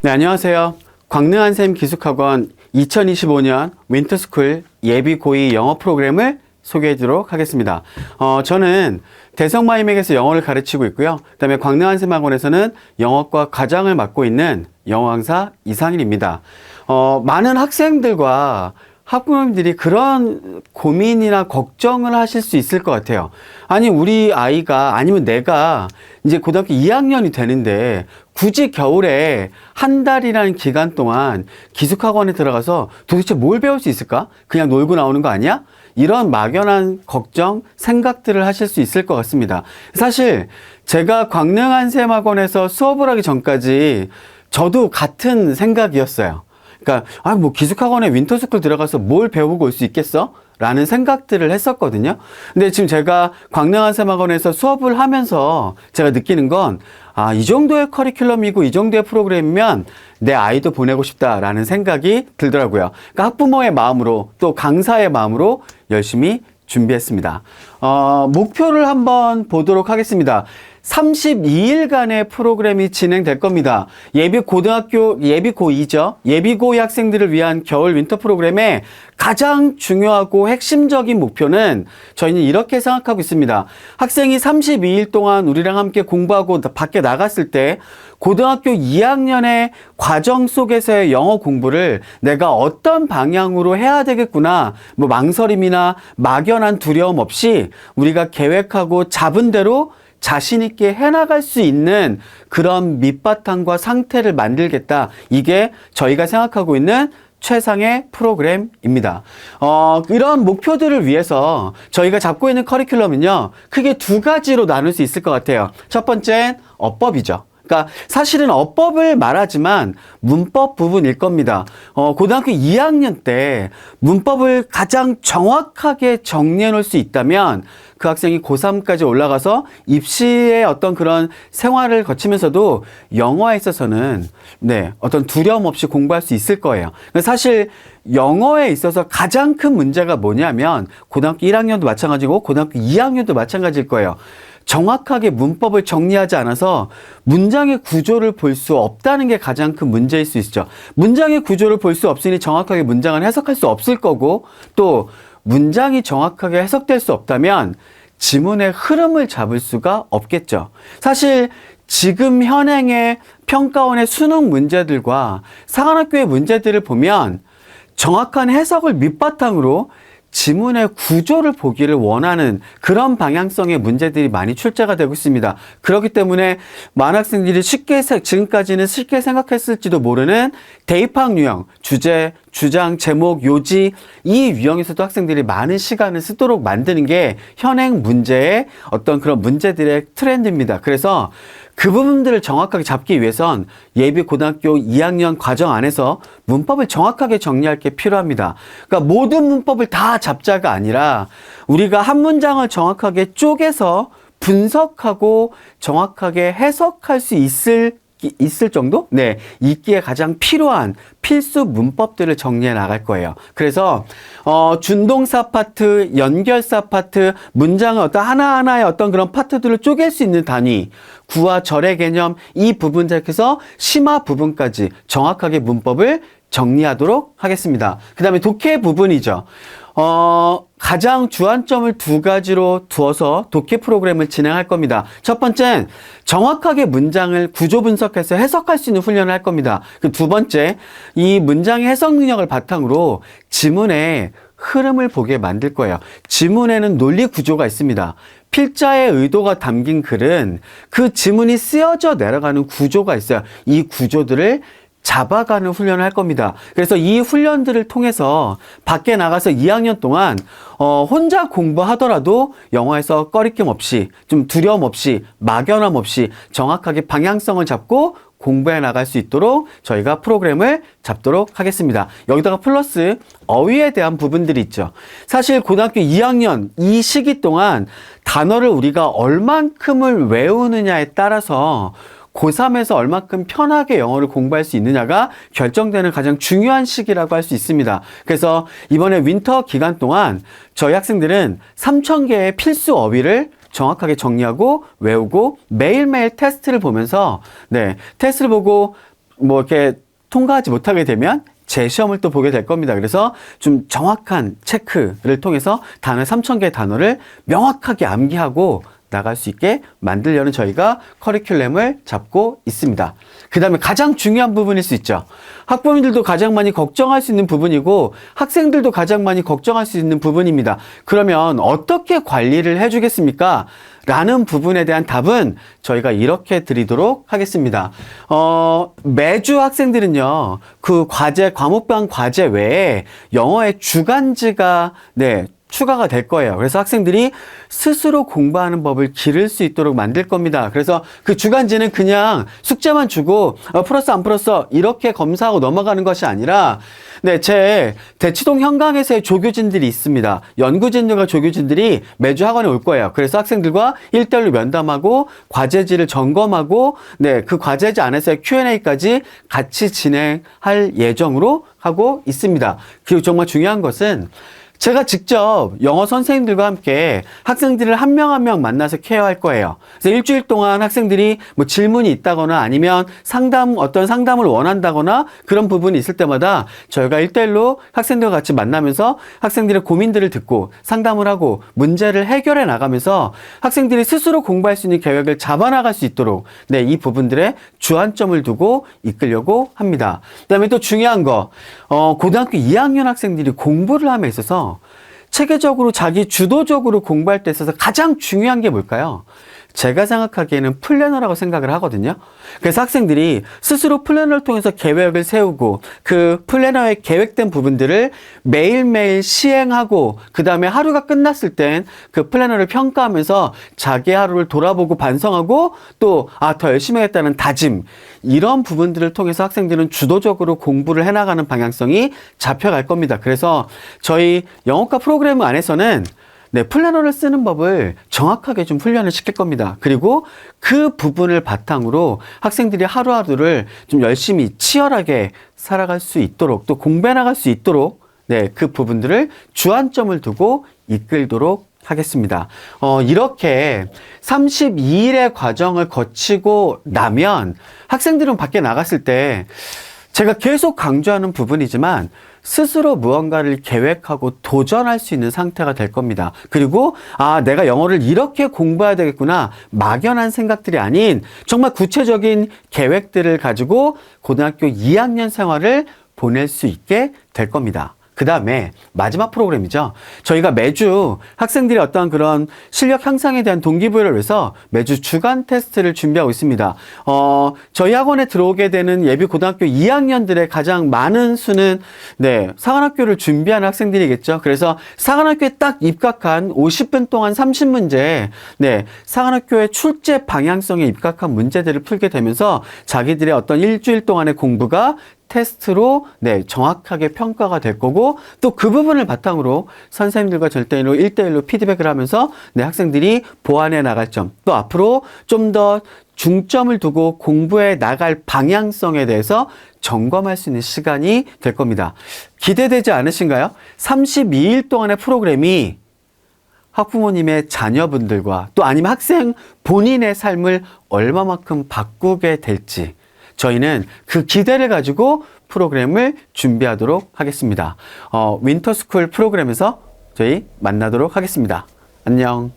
네, 안녕하세요. 광능한샘 기숙학원 2025년 윈터스쿨 예비 고2 영어 프로그램을 소개해 드리도록 하겠습니다. 저는 대성마이맥에서 영어를 가르치고 있고요. 그 다음에 광능한샘 학원에서는 영어과 과장을 맡고 있는 영어 강사 이상일입니다. 많은 학생들과 학부모님들이 그런 고민이나 걱정을 하실 수 있을 것 같아요. 아니, 우리 아이가 아니면 내가 이제 고등학교 2학년이 되는데 굳이 겨울에 한 달이라는 기간 동안 기숙학원에 들어가서 도대체 뭘 배울 수 있을까? 그냥 놀고 나오는 거 아니야? 이런 막연한 걱정, 생각들을 하실 수 있을 것 같습니다. 사실 제가 광능한샘 학원에서 수업을 하기 전까지 저도 같은 생각이었어요. 그러니까 뭐 기숙학원에 윈터스쿨 들어가서 뭘 배우고 올 수 있겠어? 라는 생각들을 했었거든요. 근데 지금 제가 광능한샘 학원에서 수업을 하면서 제가 느끼는 건 이 정도의 커리큘럼이고 이 정도의 프로그램이면 내 아이도 보내고 싶다라는 생각이 들더라고요. 그러니까 학부모의 마음으로 또 강사의 마음으로 열심히 준비했습니다. 목표를 한번 보도록 하겠습니다. 32일간의 프로그램이 진행될 겁니다. 예비 고등학교, 예비 고2죠. 예비 고2 학생들을 위한 겨울 윈터 프로그램의 가장 중요하고 핵심적인 목표는 저희는 이렇게 생각하고 있습니다. 학생이 32일 동안 우리랑 함께 공부하고 밖에 나갔을 때 고등학교 2학년의 과정 속에서의 영어 공부를 내가 어떤 방향으로 해야 되겠구나, 뭐 망설임이나 막연한 두려움 없이 우리가 계획하고 잡은 대로 자신 있게 해나갈 수 있는 그런 밑바탕과 상태를 만들겠다. 이게 저희가 생각하고 있는 최상의 프로그램입니다. 이런 목표들을 위해서 저희가 잡고 있는 커리큘럼은요, 크게 두 가지로 나눌 수 있을 것 같아요. 첫 번째는 어법이죠. 그러니까 사실은 어법을 말하지만 문법 부분일 겁니다. 고등학교 2학년 때 문법을 가장 정확하게 정리해 놓을 수 있다면 그 학생이 고3까지 올라가서 입시의 어떤 그런 생활을 거치면서도 영어에 있어서는 어떤 두려움 없이 공부할 수 있을 거예요. 사실 영어에 있어서 가장 큰 문제가 뭐냐면 고등학교 1학년도 마찬가지고 고등학교 2학년도 마찬가지일 거예요. 정확하게 문법을 정리하지 않아서 문장의 구조를 볼 수 없다는 게 가장 큰 문제일 수 있죠. 문장의 구조를 볼 수 없으니 정확하게 문장을 해석할 수 없을 거고, 또 문장이 정확하게 해석될 수 없다면 지문의 흐름을 잡을 수가 없겠죠. 사실 지금 현행의 평가원의 수능 문제들과 사관학교의 문제들을 보면 정확한 해석을 밑바탕으로 지문의 구조를 보기를 원하는 그런 방향성의 문제들이 많이 출제가 되고 있습니다. 그렇기 때문에 많은 학생들이 지금까지는 쉽게 생각했을지도 모르는 대입학 유형, 주제, 주장, 제목, 요지, 이 유형에서도 학생들이 많은 시간을 쓰도록 만드는 게 현행 문제의 어떤 그런 문제들의 트렌드입니다. 그래서 그 부분들을 정확하게 잡기 위해선 예비 고등학교 2학년 과정 안에서 문법을 정확하게 정리할 게 필요합니다. 그러니까 모든 문법을 다 잡자가 아니라 우리가 한 문장을 정확하게 쪼개서 분석하고 정확하게 해석할 수 있을 정도? 있기에 가장 필요한 필수 문법들을 정리해 나갈 거예요. 그래서 준동사 파트, 연결사 파트, 문장의 어떤 하나하나의 어떤 그런 파트들을 쪼갤 수 있는 단위, 구와 절의 개념, 이 부분부터 심화 부분까지 정확하게 문법을 정리하도록 하겠습니다. 그 다음에 독해 부분이죠. 가장 주안점을 두 가지로 두어서 독해 프로그램을 진행할 겁니다. 첫 번째는 정확하게 문장을 구조 분석해서 해석할 수 있는 훈련을 할 겁니다. 그 두 번째, 이 문장의 해석 능력을 바탕으로 지문의 흐름을 보게 만들 거예요. 지문에는 논리 구조가 있습니다. 필자의 의도가 담긴 글은 그 지문이 쓰여져 내려가는 구조가 있어요. 이 구조들을 잡아가는 훈련을 할 겁니다. 그래서 이 훈련들을 통해서 밖에 나가서 2학년 동안 혼자 공부하더라도 영어에서 꺼리낌 없이, 좀 두려움 없이, 막연함 없이 정확하게 방향성을 잡고 공부해 나갈 수 있도록 저희가 프로그램을 잡도록 하겠습니다. 여기다가 플러스 어휘에 대한 부분들이 있죠. 사실 고등학교 2학년 이 시기 동안 단어를 우리가 얼만큼을 외우느냐에 따라서 고3에서 얼마큼 편하게 영어를 공부할 수 있느냐가 결정되는 가장 중요한 시기라고 할 수 있습니다. 그래서 이번에 윈터 기간 동안 저희 학생들은 3,000개의 필수 어휘를 정확하게 정리하고 외우고 매일매일 테스트를 보면서 테스트를 보고 뭐 이렇게 통과하지 못하게 되면 재시험을 또 보게 될 겁니다. 그래서 좀 정확한 체크를 통해서 단어 3,000개의 단어를 명확하게 암기하고 나갈 수 있게 만들려는 저희가 커리큘럼을 잡고 있습니다. 그 다음에 가장 중요한 부분일 수 있죠. 학부모님들도 가장 많이 걱정할 수 있는 부분이고 학생들도 가장 많이 걱정할 수 있는 부분입니다. 그러면 어떻게 관리를 해주겠습니까? 라는 부분에 대한 답은 저희가 이렇게 드리도록 하겠습니다. 매주 학생들은요, 그 과목별 과제 외에 영어의 주간지가, 추가가 될 거예요. 그래서 학생들이 스스로 공부하는 법을 기를 수 있도록 만들 겁니다. 그래서 그 주간지는 그냥 숙제만 주고 풀었어 안 풀었어 이렇게 검사하고 넘어가는 것이 아니라 제 대치동 현강에서의 조교진들이 있습니다. 연구진들과 조교진들이 매주 학원에 올 거예요. 그래서 학생들과 1대1로 면담하고 과제지를 점검하고 그 과제지 안에서의 Q&A까지 같이 진행할 예정으로 하고 있습니다. 그리고 정말 중요한 것은 제가 직접 영어 선생님들과 함께 학생들을 한 명 한 명 만나서 케어할 거예요. 그래서 일주일 동안 학생들이 뭐 질문이 있다거나 아니면 어떤 상담을 원한다거나 그런 부분이 있을 때마다 저희가 1대1로 학생들과 같이 만나면서 학생들의 고민들을 듣고 상담을 하고 문제를 해결해 나가면서 학생들이 스스로 공부할 수 있는 계획을 잡아나갈 수 있도록 이 부분들에 주안점을 두고 이끌려고 합니다. 그다음에 또 중요한 거, 고등학교 2학년 학생들이 공부를 함에 있어서 체계적으로 자기 주도적으로 공부할 때 있어서 가장 중요한 게 뭘까요? 제가 생각하기에는 플래너라고 생각을 하거든요. 그래서 학생들이 스스로 플래너를 통해서 계획을 세우고 그 플래너에 계획된 부분들을 매일매일 시행하고 그 다음에 하루가 끝났을 땐 그 플래너를 평가하면서 자기 하루를 돌아보고 반성하고 또 더 열심히 하겠다는 다짐, 이런 부분들을 통해서 학생들은 주도적으로 공부를 해나가는 방향성이 잡혀갈 겁니다. 그래서 저희 영어과 프로그램 안에서는 플래너를 쓰는 법을 정확하게 좀 훈련을 시킬 겁니다. 그리고 그 부분을 바탕으로 학생들이 하루하루를 좀 열심히 치열하게 살아갈 수 있도록 또 공부해 나갈 수 있도록 그 부분들을 주안점을 두고 이끌도록 하겠습니다. 이렇게 32일의 과정을 거치고 나면 학생들은 밖에 나갔을 때 제가 계속 강조하는 부분이지만 스스로 무언가를 계획하고 도전할 수 있는 상태가 될 겁니다. 그리고 내가 영어를 이렇게 공부해야 되겠구나, 막연한 생각들이 아닌 정말 구체적인 계획들을 가지고 고등학교 2학년 생활을 보낼 수 있게 될 겁니다. 그 다음에 마지막 프로그램이죠. 저희가 매주 학생들이 어떤 그런 실력 향상에 대한 동기부여를 위해서 매주 주간 테스트를 준비하고 있습니다. 저희 학원에 들어오게 되는 예비 고등학교 2학년들의 가장 많은 수는 사관학교를 준비하는 학생들이겠죠. 그래서 사관학교에 딱 입학한 50분 동안 30문제, 사관학교의 출제 방향성에 입각한 문제들을 풀게 되면서 자기들의 어떤 일주일 동안의 공부가 테스트로 정확하게 평가가 될 거고 또 그 부분을 바탕으로 선생님들과 절대로 1대1로 피드백을 하면서 학생들이 보완해 나갈 점, 또 앞으로 좀 더 중점을 두고 공부해 나갈 방향성에 대해서 점검할 수 있는 시간이 될 겁니다. 기대되지 않으신가요? 32일 동안의 프로그램이 학부모님의 자녀분들과 또 아니면 학생 본인의 삶을 얼마만큼 바꾸게 될지 저희는 그 기대를 가지고 프로그램을 준비하도록 하겠습니다. 윈터스쿨 프로그램에서 저희 만나도록 하겠습니다. 안녕.